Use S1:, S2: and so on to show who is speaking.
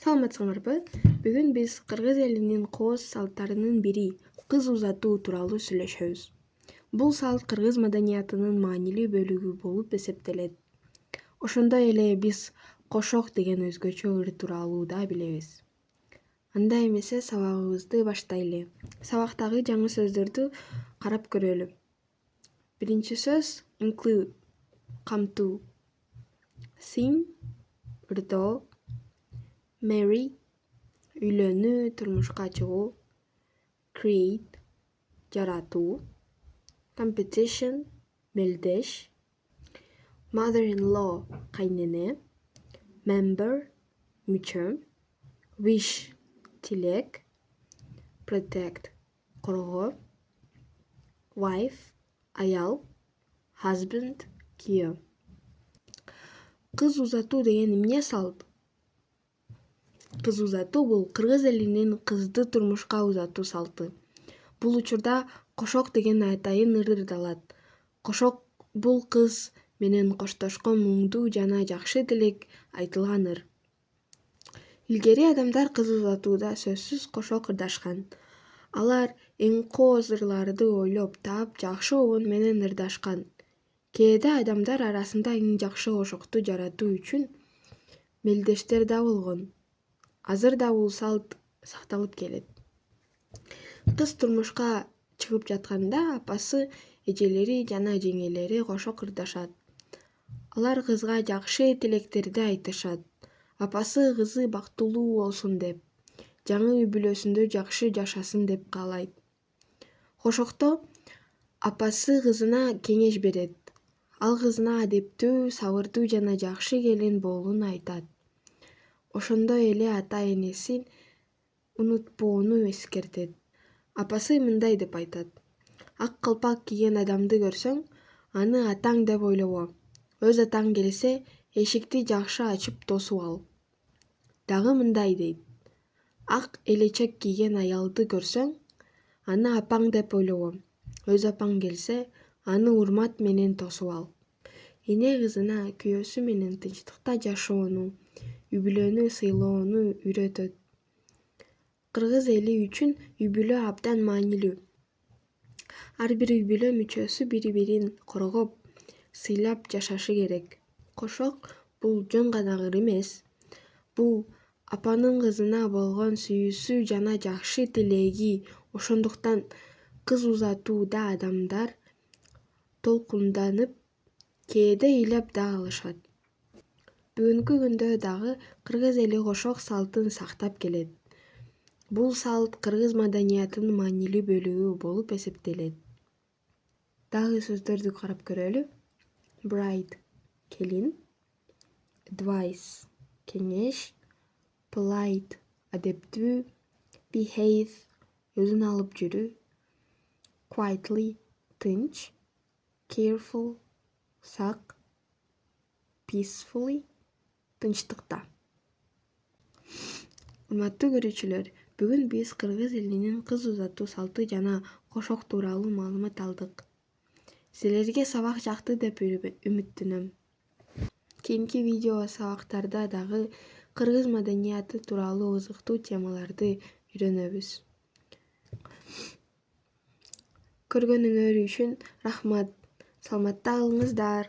S1: Саламатсыңарбы? Бүгүн биз кыргыз элинин кооз салттарынын бири кыз узатуу тууралуу сүйлөшөбүз. Бул салт кыргыз маданиятынын маанилүү бөлүгү болуп эсептелет. Ошондой эле биз кошок деген өзгөчө ыр тууралуу да билебиз. Анда эмесе сабагыбызды баштайлы. Сабактагы жаңы сөздөрдү карап көрөлү. Биринчи сөз include камтуу. Sing ырдоо. Marry үйлөнүү, турмушка чыгуу. Create жаратуу. Competition мелдеш. Mother-in-law кайнене. Member мүчө. Wish тилек. Protect коргоо. Wife аял. Husband күйөө. Кыз узатуу деген эмне салт? Кыз узатуу бул кыргыз элинин кызды турмушка узатуу салты. Бул учурда кошок деген атайын ыр ырдалат. Кошок бул кыз менен коштошкон муңдуу жана жакшы тилек айтылган ыр. Илгери адамдар кыз узатууда сөзсүз кошок ырдашкан. Алар эң кооз ырларды ойлоп таап, жакшы обон менен ырдашкан. Кээде адамдар арасында эң жакшы кошокту жаратуу үчүн мелдештер да болгон. Азыр да бул салт сакталып келет. Кыз турмушка чыгып жатканда апасы, эжелери жана жеңелери кошок ырдашат. Алар кызга жакшы тилектерди айтышат. Апасы кызы бактылуу болсун деп, жаңы үй бүлөсүндө жакшы жашасын деп каалайт. Кошокто апасы кызына кеңеш берет. Ал кызына адептүү, сабырдуу жана жакшы келин болууну айтат. Ошондой эле ата-энесин унутпоону эскертет. Апасы мындай деп айтат: ак калпак кийген адамды көрсөң, аны атаң деп ойлобо. Өз атаң келсе, эшикти жакшы ачып тосуп ал. Дагы мындай дейт: ак элечек кийген аялды көрсөң, аны апаң деп ойлобо. Өз апаң келсе, аны урмат менен тосуп ал. Эне кызына күйөөсү менен тынчтыкта жашоону, үй бүлөнү сыйлоону үйрөтөт. Кыргыз эли үчүн үй бүлө абдан маанилүү. Ар бир үй бүлө мүчөсү бири-бирин коргоп, сыйлап жашашы керек. Кошок бул жөн гана ыр эмес. Бул апанын кызына болгон сүйүүсү жана жакшы тилеги. Ошондуктан кыз узатууда адамдар толкунданып, кээде ыйлап да алышат. Бүгүнкү күндө дагы кыргыз эли кошок салтын сактап келет. Бул салт кыргыз маданиятынын маанилүү бөлүгү болуп эсептелет. Дагы сөздөрдү карап көрөлү. Bride келин. Advice кеңеш. Polite адептүү. Behave өзүн алып жүрүү. Quietly тынч. Careful сак. Peacefully тынчтыкта. Урматтуу көрүүчүлөр, бүгүн биз кыргыз элинин кыз узатуу салты жана кошок тууралуу маалымат алдык. Силерге сабак жакты деп үмүттөнөм. Кийинки видео сабактарда дагы кыргыз маданияты тууралуу кызыктуу темаларды үйрөнөбүз. Көргөнүңөр үчүн рахмат. Саламатта калыңыздар.